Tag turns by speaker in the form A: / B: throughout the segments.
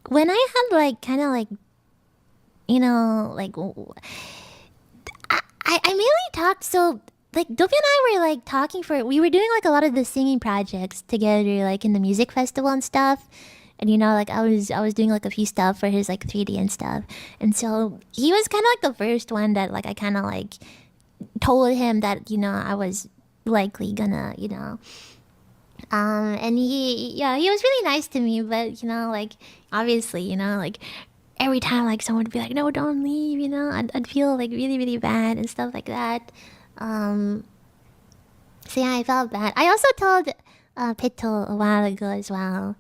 A: when I had like kind of like, you know, like I mainly talked. So like Doppio and I were like talking for. We were doing like a lot of the singing projects together, like in the music festival and stuff. And you know, like I was doing like a few stuff for his like 3D and stuff. And so he was kind of like the first one that like I kind of like told him that I was likely gonna and he was really nice to me, but like obviously like every time like someone would be like, no, don't leave, I'd feel like really really bad and stuff like that. um so yeah, I felt bad. I also told Pito a while ago as well.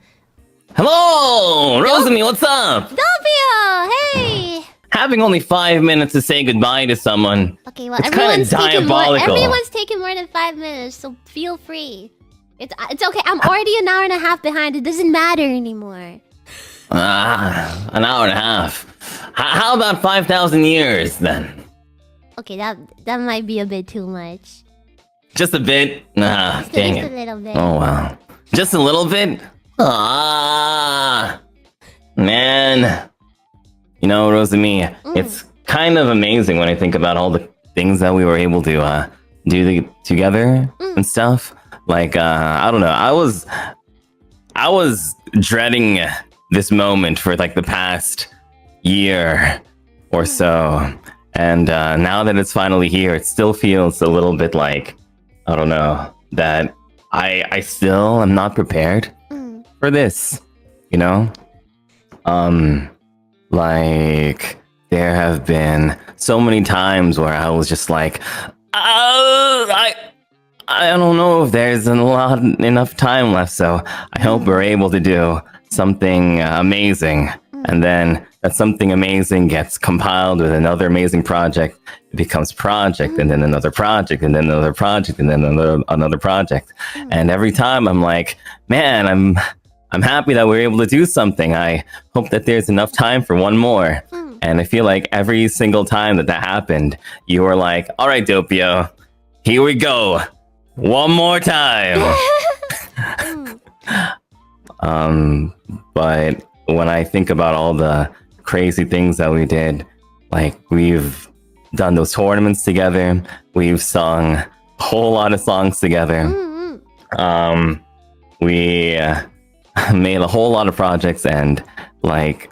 B: Hello, Rosemi, what's up?
A: Doppio, hey.
B: Having only 5 minutes to say goodbye to someone.
A: Okay, well,
B: it's kind of diabolical.
A: Everyone's taking more than 5 minutes, so feel free. It's okay. I'm already an hour and a half behind. It doesn't matter anymore.
B: An hour and a half. How about 5,000 years then?
A: Okay, that might be a bit too much.
B: Just a bit? Nah, dang it.
A: Just a little bit.
B: Oh wow. Just a little bit? Man. You know, Rosemi, it's kind of amazing when I think about all the things that we were able to do together and stuff. Like, I don't know. I was dreading this moment for like the past year or so. And now that it's finally here, it still feels a little bit like, I don't know, that I still am not prepared for this, Like, there have been so many times where I was just like, I don't know if there's enough time left, so I hope we're able to do something amazing. And then that something amazing gets compiled with another amazing project. It becomes project, and then another project, and then another project, and then another project. And every time I'm like, man, I'm happy that we're able to do something. I hope that there's enough time for one more. And I feel like every single time that happened, you were like, all right, Doppio, here we go. One more time. But when I think about all the crazy things that we did, like we've done those tournaments together, we've sung a whole lot of songs together. We made a whole lot of projects, and like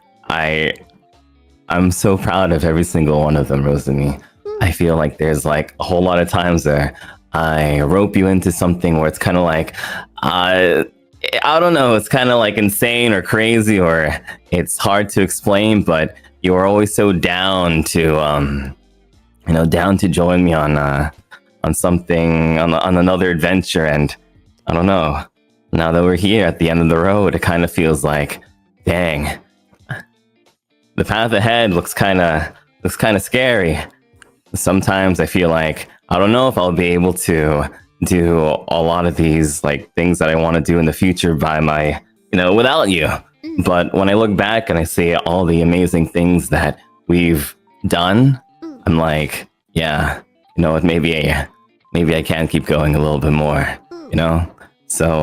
B: I'm so proud of every single one of them, Rosemi. I feel like there's like a whole lot of times where I rope you into something where it's kind of like I don't know, it's kind of like insane or crazy, or it's hard to explain, but you are always so down to down to join me on something, on another adventure. And I don't know, now that we're here at the end of the road, it kind of feels like, dang, the path ahead looks kind of scary. Sometimes I feel like I don't know if I'll be able to do a lot of these like things that I want to do in the future by my, without you. But when I look back and I see all the amazing things that we've done, I'm like, yeah, maybe I can keep going a little bit more, So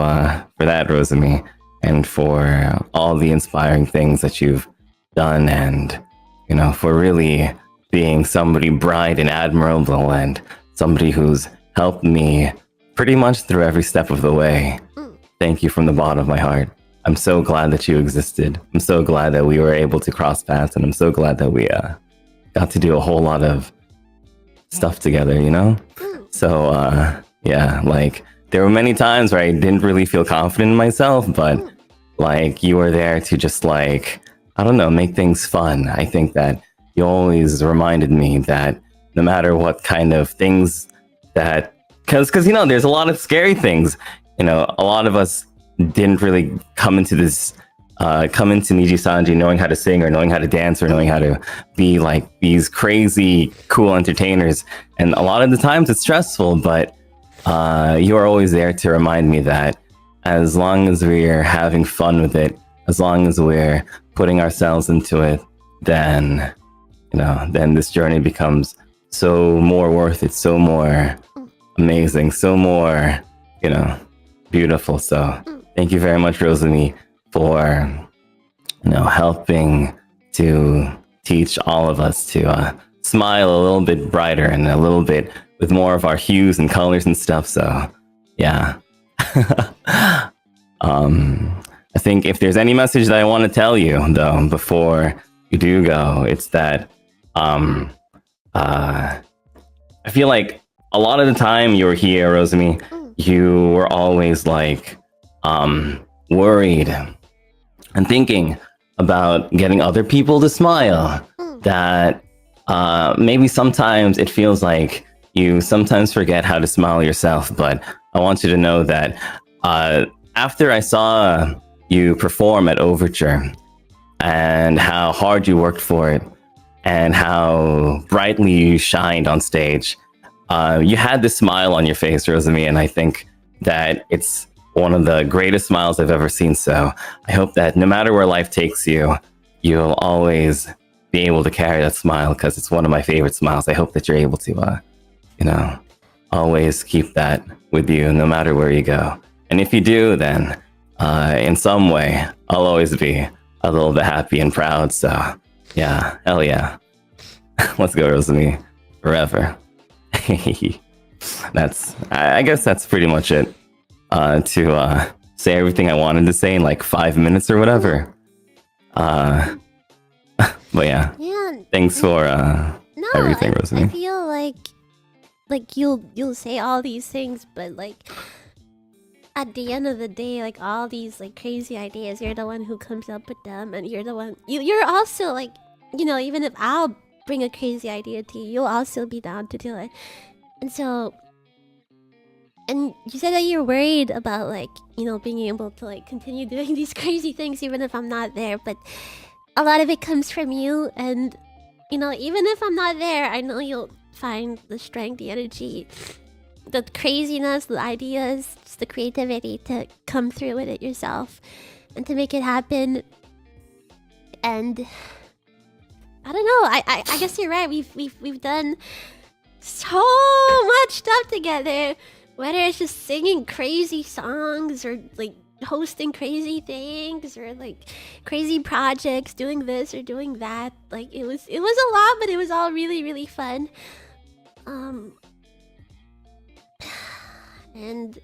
B: for that, Rosemi, and for all the inspiring things that you've done, and for really being somebody bright and admirable, and somebody who's helped me pretty much through every step of the way. Thank you from the bottom of my heart. I'm so glad that you existed. I'm so glad that we were able to cross paths, and I'm so glad that we got to do a whole lot of stuff together, So yeah, like there were many times where I didn't really feel confident in myself, but like you were there to just like, I don't know, make things fun. I think that you always reminded me that no matter what kind of things that, because there's a lot of scary things. A lot of us didn't really come into NIJISANJI knowing how to sing or knowing how to dance or knowing how to be like these crazy cool entertainers. And a lot of the times it's stressful, but you are always there to remind me that as long as we're having fun with it, as long as we're putting ourselves into it, then this journey becomes so more worth it, so more amazing, so more, beautiful. So thank you very much, Rosemi, for helping to teach all of us to smile a little bit brighter and a little bit with more of our hues and colors and stuff. So, yeah. I think if there's any message that I want to tell you, though, before you do go, it's that I feel like a lot of the time you were here, Rosemi, you were always like worried and thinking about getting other people to smile. That maybe sometimes it feels like you sometimes forget how to smile yourself. But I want you to know that after I saw you perform at Overture and how hard you worked for it and how brightly you shined on stage, you had this smile on your face, Rosemi, and I think that it's one of the greatest smiles I've ever seen. So I hope that no matter where life takes you, you'll always be able to carry that smile, because it's one of my favorite smiles. I hope that you're able to, always keep that with you no matter where you go. And if you do, then in some way, I'll always be a little bit happy and proud. So yeah, hell yeah. Let's go, Rosemi. Forever. I guess that's pretty much it. To say everything I wanted to say in like 5 minutes or whatever. But yeah. Thanks for everything, Rosemi.
A: I feel like you'll say all these things, but like at the end of the day, like all these like crazy ideas, you're the one who comes up with them, and you're the one. You're also like, even if I'll bring a crazy idea to you, you'll also be down to do it. And so, and you said that you're worried about like, being able to like continue doing these crazy things even if I'm not there, but a lot of it comes from you. And even if I'm not there, I know you'll find the strength, the energy, the craziness, the ideas, just the creativity to come through with it yourself and to make it happen. And I don't know, I guess you're right. We've done so much stuff together, whether it's just singing crazy songs or like hosting crazy things or like crazy projects, doing this or doing that. Like it was a lot, but it was all really, really fun. And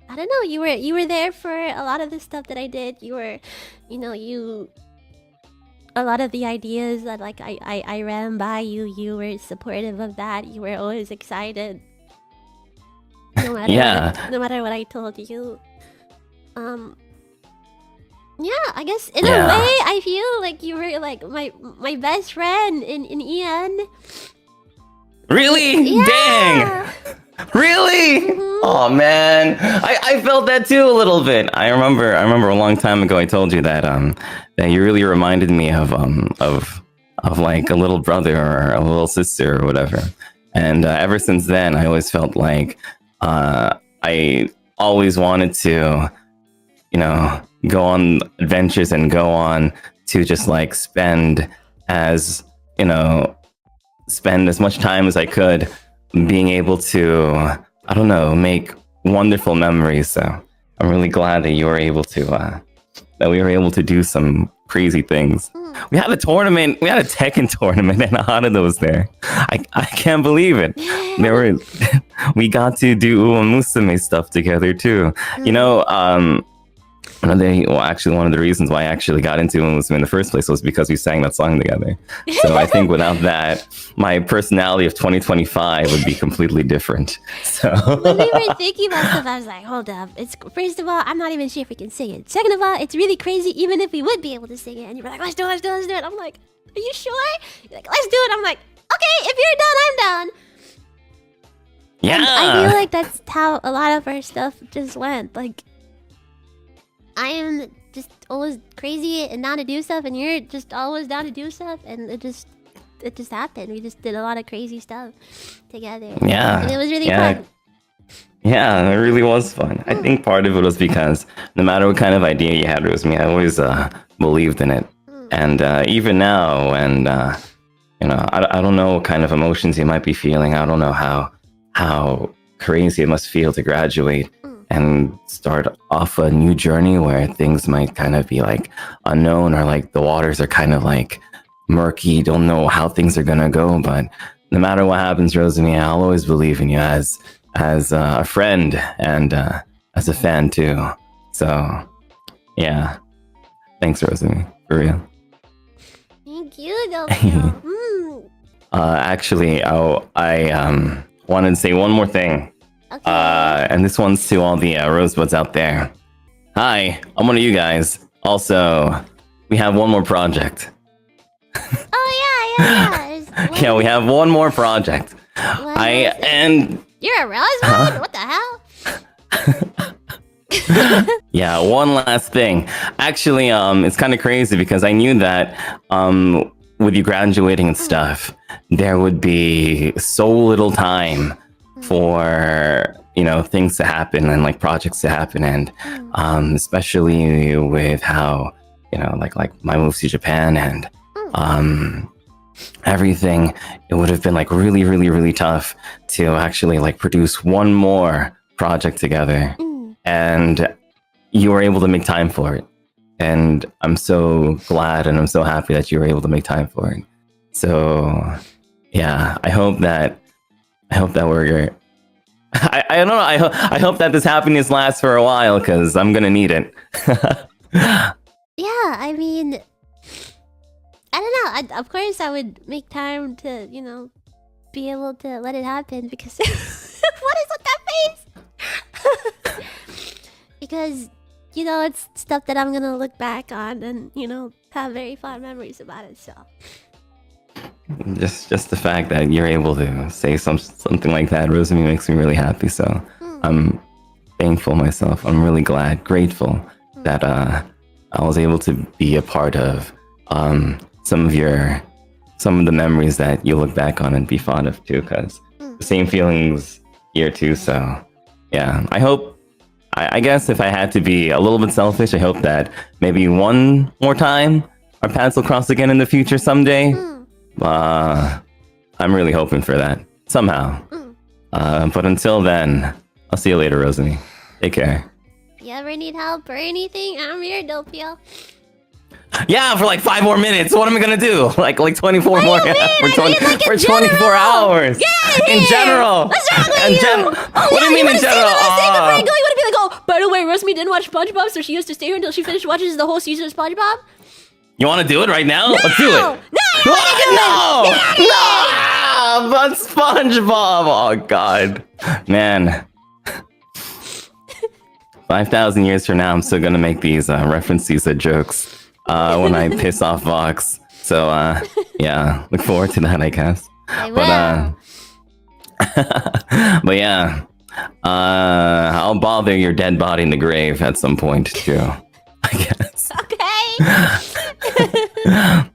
A: I don't know, you were there for a lot of the stuff that I did. You were, a lot of the ideas that like I ran by you, you were supportive of that. You were always excited. No matter no matter what I told you. Yeah, I guess in a way I feel like you were like my best friend in Ian.
B: Really?
A: Yeah.
B: Dang. Really? Mm-hmm. Oh man, I felt that too a little bit. I remember a long time ago I told you that that you really reminded me of like a little brother or a little sister or whatever. And ever since then, I always felt like I always wanted to, go on adventures and go on to just like spend as much time as I could being able to, I don't know, make wonderful memories. So I'm really glad that you were able to, that we were able to do some crazy things. We had a tournament, we had a Tekken tournament, and Hanada was there. I can't believe it. We got to do Musume stuff together too. One of the reasons why I actually got into Musume in the first place was because we sang that song together. So I think without that, my personality of 2025 would be completely different. So
A: when we were thinking about stuff, I was like, hold up. First of all, I'm not even sure if we can sing it. Second of all, it's really crazy even if we would be able to sing it. And you were like, let's do it. I'm like, are you sure? You're like, let's do it. I'm like, okay, if you're done, I'm done.
B: Yeah.
A: And I feel like that's how a lot of our stuff just went. Like, I am just always crazy and down to do stuff, and you're just always down to do stuff, and it just happened. We just did a lot of crazy stuff together.
B: Yeah.
A: And it was really fun.
B: Yeah, it really was fun. I think part of it was because no matter what kind of idea you had, Rosemi, I always believed in it. And even now, and I don't know what kind of emotions you might be feeling. I don't know how crazy it must feel to graduate and start off a new journey where things might kind of be like unknown, or like the waters are kind of like murky, don't know how things are gonna go. But no matter what happens, Rosemi, I'll always believe in you as a friend and as a fan too. So yeah, thanks, Rosemi, for real.
A: Thank you, Doppio.
B: Actually, I wanted to say one more thing.
A: Okay.
B: And this one's to all the rosebuds out there. Hi, I'm one of you guys. Also, we have one more project.
A: Oh yeah.
B: Yeah, we have one more project.
A: What?
B: You're
A: a rosebud? What the hell?
B: Yeah, one last thing. Actually, it's kind of crazy because I knew that with you graduating and stuff, there would be so little time for, you know, things to happen and like projects to happen, and especially with how, you know, like my moves to Japan and everything, it would have been like really tough to actually like produce one more project together. And you were able to make time for it, and I'm so glad and I'm so happy that you were able to make time for it. So yeah, I hope that we're I don't know, I hope that this happiness lasts for a while, because I'm gonna need it.
A: Yeah, I mean, I don't know. Of course, I would make time to, you know, be able to let it happen, because what is with that face? Because, you know, it's stuff that I'm gonna look back on and, you know, have very fond memories about it. So
B: just the fact that you're able to say something like that, Rosemi, makes me really happy. So I'm thankful myself. I'm really glad, grateful that I was able to be a part of some of the memories that you look back on and be fond of too, because the same feelings here too. So yeah, I guess if I had to be a little bit selfish, I hope that maybe one more time our paths will cross again in the future someday. I'm really hoping for that somehow. But until then, I'll see you later, Rosemi. Take care.
A: if you ever need help or anything, I'm here, Doppio.
B: Yeah, for like 5 more minutes. What am I gonna do? Like 24
A: what
B: more
A: do you mean?
B: for 24 hours.
A: Yeah,
B: in general.
A: What's wrong with you?
B: What do you mean in general?
A: You want to be like, oh, by the way, Rosemi didn't watch SpongeBob, so she has to stay here until she finished watching the whole season of SpongeBob.
B: You want to do it right now? Let's do it. No, but SpongeBob. Oh God, man. 5,000 years from now, I'm still gonna make these references and jokes when I piss off Vox. So yeah, look forward to that, I guess.
A: I will.
B: But yeah, I'll bother your dead body in the grave at some point too, I guess.
A: Okay.
B: I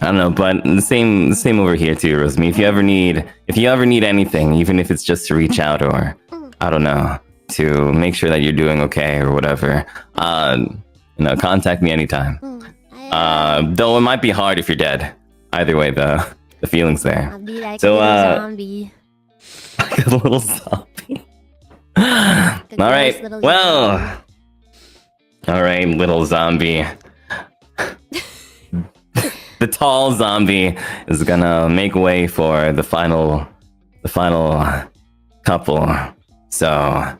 B: don't know, but the same over here too, Rosemi. If you ever need anything, even if it's just to reach out or I don't know, to make sure that you're doing okay or whatever, contact me anytime. Though it might be hard if you're dead. Either way, the feeling's there.
A: I'll be like
B: So,
A: a little zombie.
B: Like a little zombie. All right. Well. All right, little zombie. The tall zombie is gonna make way for the final couple. So,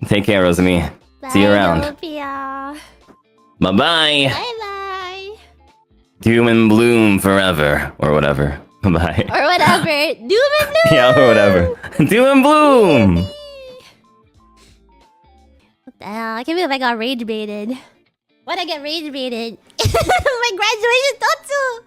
B: take care, Rosemi. See you around.
A: Doppio.
B: Bye bye.
A: Bye bye.
B: Doom and bloom forever, or whatever. Bye.
A: Or whatever. Doom and bloom.
B: Yeah, or whatever. Doom and bloom.
A: What the hell? I can't believe I got rage baited. Why'd I get rage baited? My graduation tatsu!